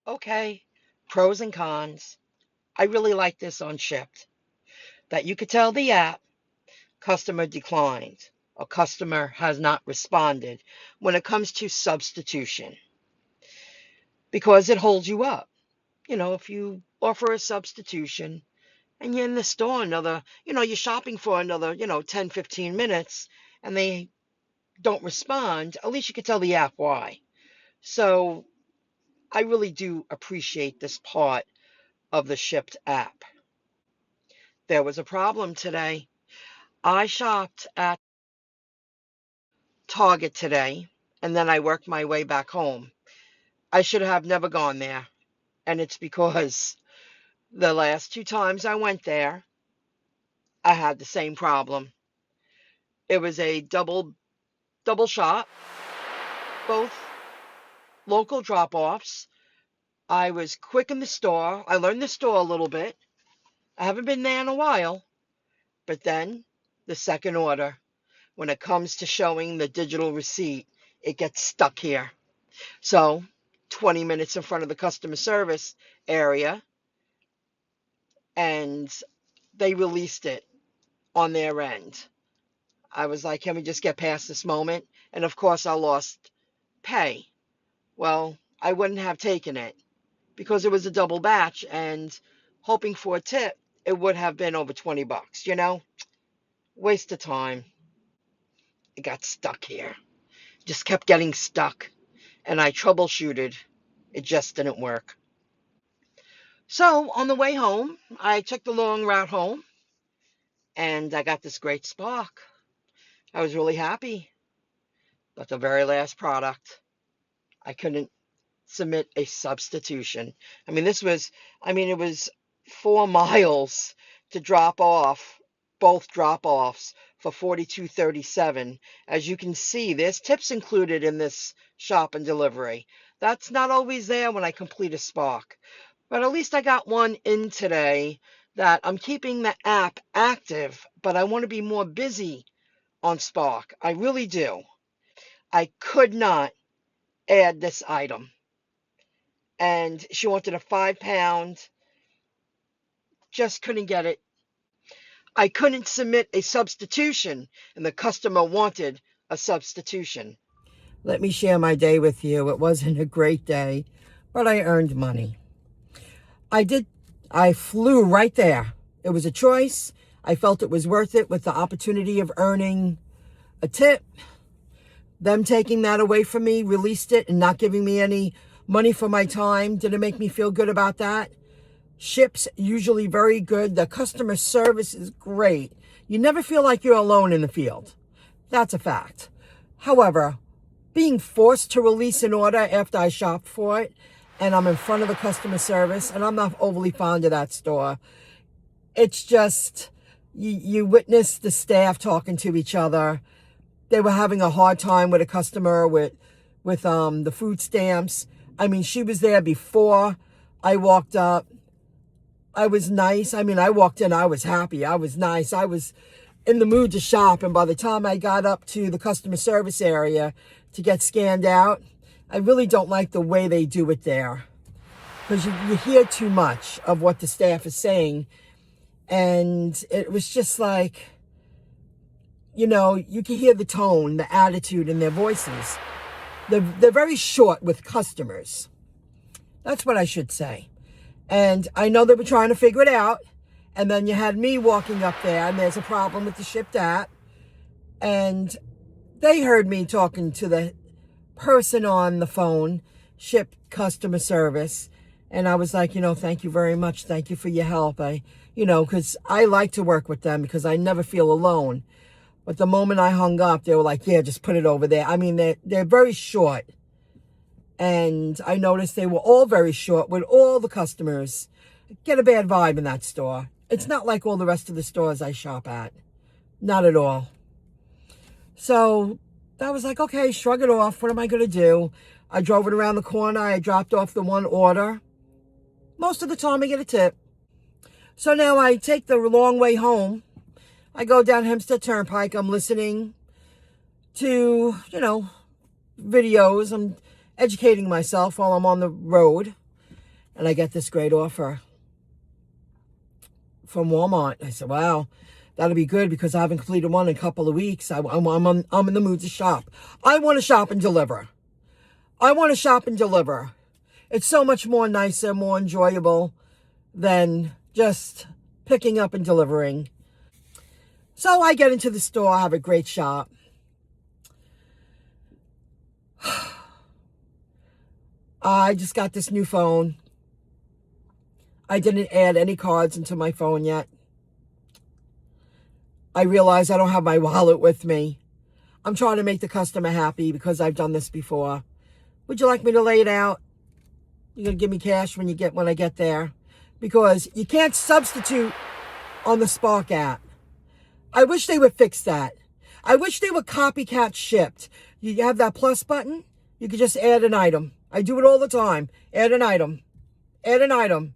Okay, pros and cons. I really like this on Shipt, that you could tell the app customer declined or customer has not responded when it comes to substitution because it holds you up. If you offer a substitution and you're in the store another, you're shopping for another, 10, 15 minutes and they don't respond, at least you could tell the app why. So I really do appreciate this part of the Shipt app. There was a problem today. I shopped at Target today and then I worked my way back home. I should have never gone there. And it's because the last two times I went there, I had the same problem. It was a double shop, both local drop-offs. I was quick in the store. I learned the store a little bit. I haven't been there in a while. But then the second order, when it comes to showing the digital receipt, it gets stuck here. So 20 minutes in front of the customer service area, and they released it on their end. I was like, can we just get past this moment? And of course, I lost pay. Well, I wouldn't have taken it because it was a double batch, and hoping for a tip, it would have been over $20, Waste of time. It got stuck here. Just kept getting stuck. And I troubleshooted. It just didn't work. So on the way home, I took the long route home and I got this great Spark. I was really happy. But the very last product, I couldn't submit a substitution. It was 4 miles to drop off, both drop-offs for $42.37. As you can see, there's tips included in this shop and delivery. That's not always there when I complete a Spark. But at least I got one in today that I'm keeping the app active, but I want to be more busy on Spark. I really do. I could not add this item. And she wanted a 5 pound, just couldn't get it. I couldn't submit a substitution, and the customer wanted a substitution. Let me share my day with you. It wasn't a great day, but I earned money. I flew right there. It was a choice. I felt it was worth it with the opportunity of earning a tip. Them taking that away from me, released it, and not giving me any money for my time didn't make me feel good about that. Shipt's usually very good. The customer service is great. You never feel like you're alone in the field. That's a fact. However, being forced to release an order after I shopped for it, and I'm in front of the customer service, and I'm not overly fond of that store. It's just, you witness the staff talking to each other. They were having a hard time with a customer with the food stamps. She was there before I walked up. I was nice. I walked in, I was happy. I was nice. I was in the mood to shop. And by the time I got up to the customer service area to get scanned out, I really don't like the way they do it there. Because you hear too much of what the staff is saying. And it was just like, you can hear the tone, the attitude in their voices. They're very short with customers. That's what I should say. And I know they were trying to figure it out. And then you had me walking up there, and there's a problem with the Shipt app. And they heard me talking to the person on the phone, Shipt customer service. And I was like, thank you very much. Thank you for your help. Because I like to work with them because I never feel alone. But the moment I hung up, they were like, yeah, just put it over there. They're very short. And I noticed they were all very short with all the customers. Get a bad vibe in that store. It's not like all the rest of the stores I shop at. Not at all. So I was like, okay, shrug it off. What am I going to do? I drove it around the corner. I dropped off the one order. Most of the time I get a tip. So now I take the long way home. I go down Hempstead Turnpike. I'm listening to, videos. I'm educating myself while I'm on the road. and I get this great offer from Walmart. I said, wow, that'll be good because I haven't completed one in a couple of weeks. I'm in the mood to shop. I want to shop and deliver. I want to shop and deliver. It's so much more nicer, more enjoyable than just picking up and delivering. So I get into the store, I have a great shop. I just got this new phone. I didn't add any cards into my phone yet. I realize I don't have my wallet with me. I'm trying to make the customer happy because I've done this before. Would you like me to lay it out? You're going to give me cash when I get there? Because you can't substitute on the Spark app. I wish they would fix that. I wish they would copycat shipped. You have that plus button. You could just add an item. I do it all the time. Add an item. Add an item.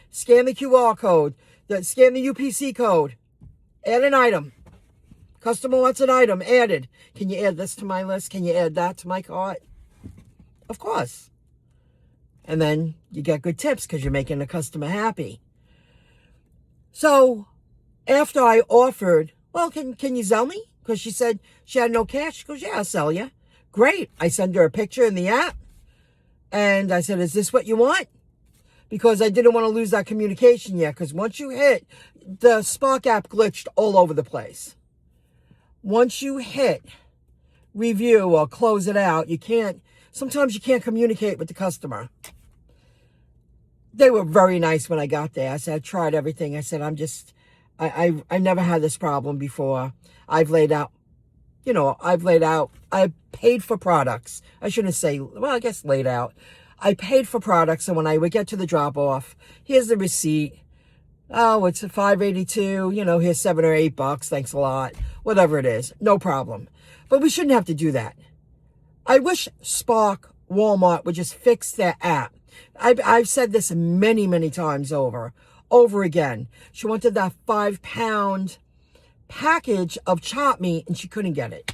Scan the QR code. Scan the UPC code. Add an item. Customer wants an item added. Can you add this to my list? Can you add that to my cart? Of course. And then you get good tips because you're making the customer happy. So after I offered, well, can you sell me? Because she said she had no cash. She goes, yeah, I'll sell you. Great. I send her a picture in the app. And I said, is this what you want? Because I didn't want to lose that communication yet. Because once you hit, the Spark app glitched all over the place. Once you hit review or close it out, sometimes you can't communicate with the customer. They were very nice when I got there. I said, I tried everything. I said, I never had this problem before. I've paid for products. I shouldn't say, well, I guess laid out. I paid for products, and when I would get to the drop off, here's the receipt. Oh, it's $5.82. Here's $7 or $8. Thanks a lot. Whatever it is, no problem. But we shouldn't have to do that. I wish Spark Walmart would just fix their app. I've said this many, many times over again. She wanted that 5-pound package of chopped meat, and she couldn't get it.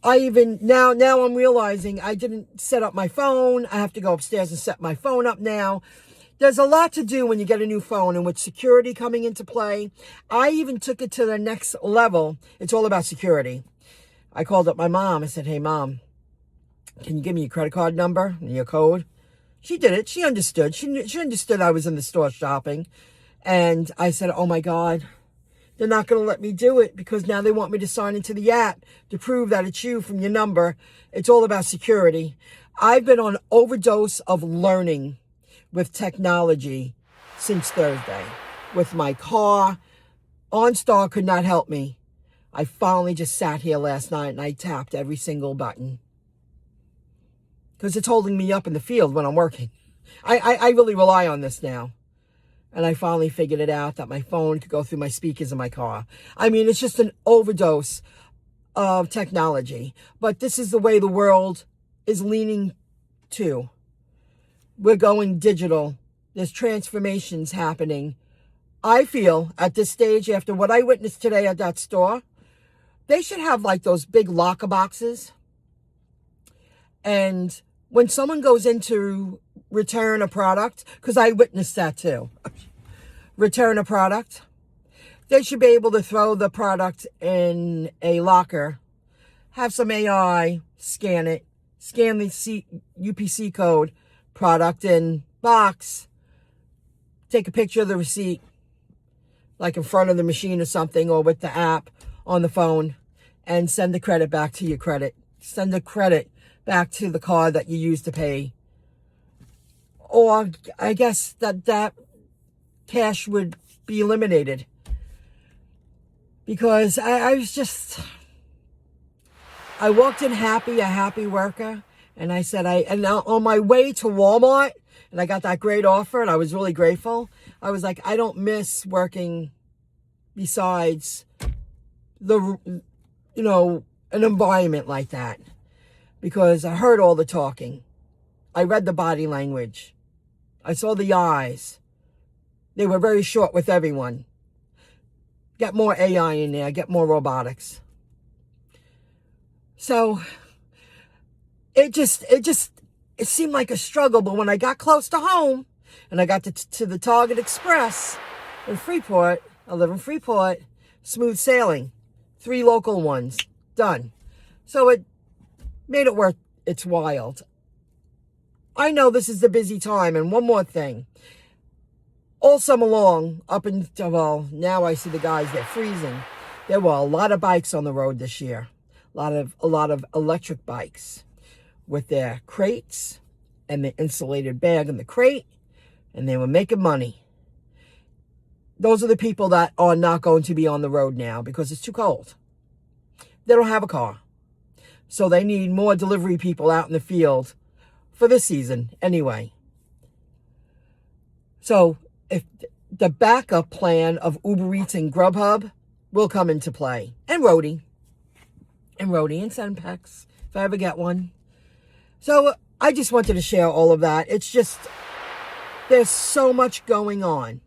Now I'm realizing I didn't set up my phone. I have to go upstairs and set my phone up now. There's a lot to do when you get a new phone, and with security coming into play, I even took it to the next level. It's all about security. I called up my mom. I said, hey, Mom, can you give me your credit card number and your code? She did it. She understood. She understood I was in the store shopping. And I said, oh, my God, they're not going to let me do it because now they want me to sign into the app to prove that it's you from your number. It's all about security. I've been on overdose of learning with technology since Thursday. With my car, OnStar could not help me. I finally just sat here last night and I tapped every single button because it's holding me up in the field when I'm working. I really rely on this now. And I finally figured it out that my phone could go through my speakers in my car. I mean, it's just an overdose of technology. But this is the way the world is leaning to. We're going digital. There's transformations happening. I feel at this stage, after what I witnessed today at that store, they should have like those big locker boxes. And when someone goes in to return a product, because I witnessed that too, return a product, they should be able to throw the product in a locker, have some AI, scan it, scan the UPC code, product in box, take a picture of the receipt, like in front of the machine or something, or with the app on the phone, and send the credit back to your credit. Send the credit back to the card that you used to pay. Or I guess that cash would be eliminated. Because I walked in happy, a happy worker. And I said, and now on my way to Walmart, and I got that great offer, and I was really grateful. I was like, I don't miss working besides an environment like that. Because I heard all the talking. I read the body language. I saw the eyes. They were very short with everyone. Get more AI in there. Get more robotics. So it it seemed like a struggle, but when I got close to home and I got to the Target Express in Freeport, I live in Freeport, smooth sailing. 3 local ones, done. So it made it worth its while. I know this is the busy time, and one more thing. All summer long, up until, well, now I see the guys, they're freezing. There were a lot of bikes on the road this year. A lot of electric bikes with their crates and the insulated bag in the crate, and they were making money. Those are the people that are not going to be on the road now because it's too cold. They don't have a car. So they need more delivery people out in the field for this season anyway. So if the backup plan of Uber Eats and Grubhub will come into play. And Roadie. And Centpex, if I ever get one. So I just wanted to share all of that. It's just, there's so much going on.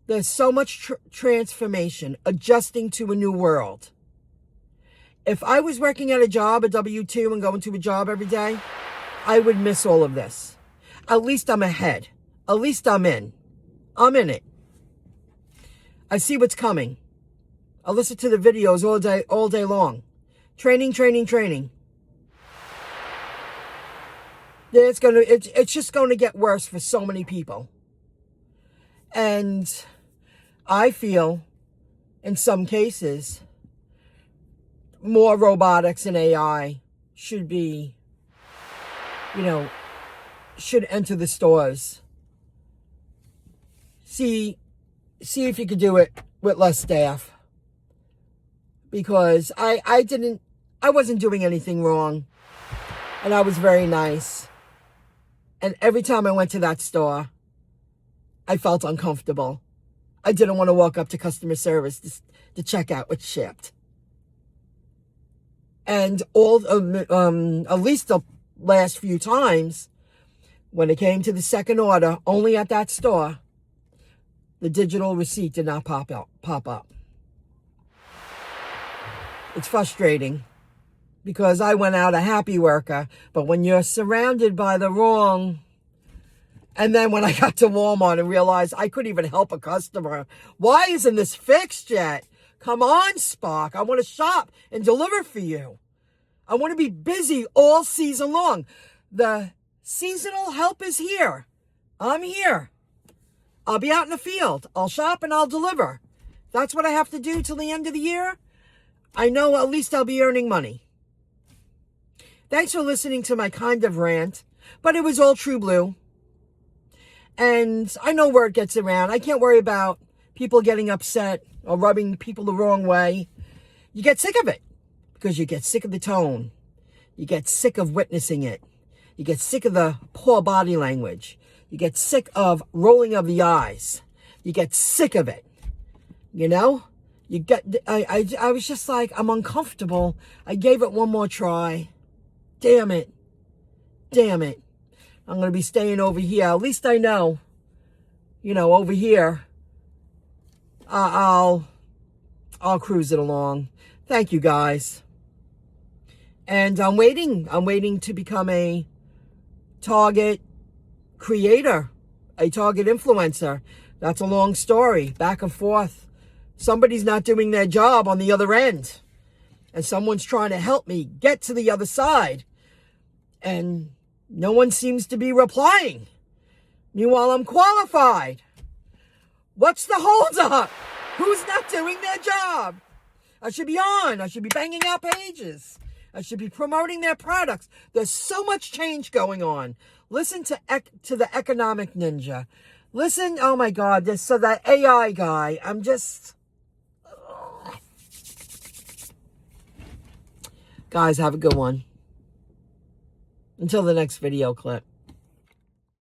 There's so much transformation, adjusting to a new world. If I was working at a job, a W-2, and going to a job every day, I would miss all of this. At least I'm ahead. At least I'm in. I'm in it. I see what's coming. I listen to the videos all day long. Training. It's just going to get worse for so many people. And I feel, in some cases, more robotics and AI should enter the stores. See if you could do it with less staff. Because I wasn't doing anything wrong. And I was very nice. And every time I went to that store, I felt uncomfortable. I didn't want to walk up to customer service to check out what's shipped. And at least the last few times, when it came to the second order, only at that store, the digital receipt did not pop up. It's frustrating because I went out a happy worker, but when you're surrounded by the wrong, and then when I got to Walmart and realized I couldn't even help a customer, why isn't this fixed yet? Come on, Spark. I want to shop and deliver for you. I want to be busy all season long. The seasonal help is here. I'm here. I'll be out in the field. I'll shop and I'll deliver. That's what I have to do till the end of the year. I know at least I'll be earning money. Thanks for listening to my kind of rant, but it was all true blue. And I know word gets around. I can't worry about people getting upset or rubbing people the wrong way. You get sick of it because you get sick of the tone. You get sick of witnessing it. You get sick of the poor body language. You get sick of rolling of the eyes. You get sick of it. You know? I was just like, I'm uncomfortable. I gave it one more try. Damn it. I'm going to be staying over here. At least I know, over here, I'll cruise it along. Thank you, guys. And I'm waiting to become a Target creator, a Target influencer. That's a long story, back and forth. Somebody's not doing their job on the other end. And someone's trying to help me get to the other side. And no one seems to be replying. Meanwhile, I'm qualified. What's the holdup? Who's not doing their job? I should be on. I should be banging out pages. I should be promoting their products. There's so much change going on. Listen to the Economic Ninja. Listen, oh my God, that AI guy. I'm just... Guys, have a good one. Until the next video clip.